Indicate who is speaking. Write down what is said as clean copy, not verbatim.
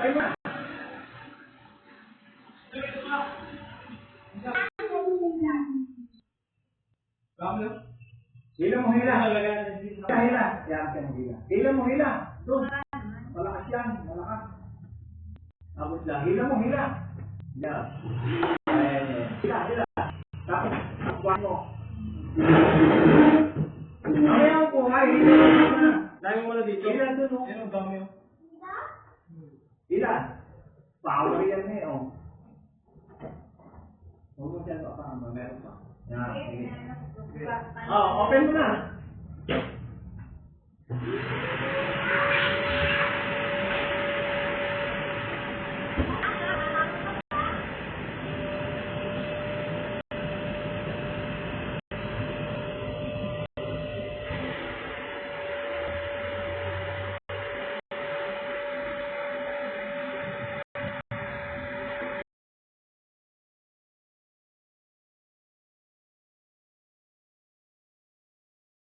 Speaker 1: Ay mo. Hila mo, hila. Hila. Yan ka mo, hila. Hila mo, hila. Doon. Malakas yan. Malakas. Tapos lang. Hila mo, hila. Hila. Hila, hila. Tapos, kukuha mo. Ayaw ko, ay. Layo mo na dito. Hila doon, oh. Yan ang dami, oh. Hila. Power yan eh, oh. Huwag mo siya ito, meron pa. Yan, sige. Oh, open mo na.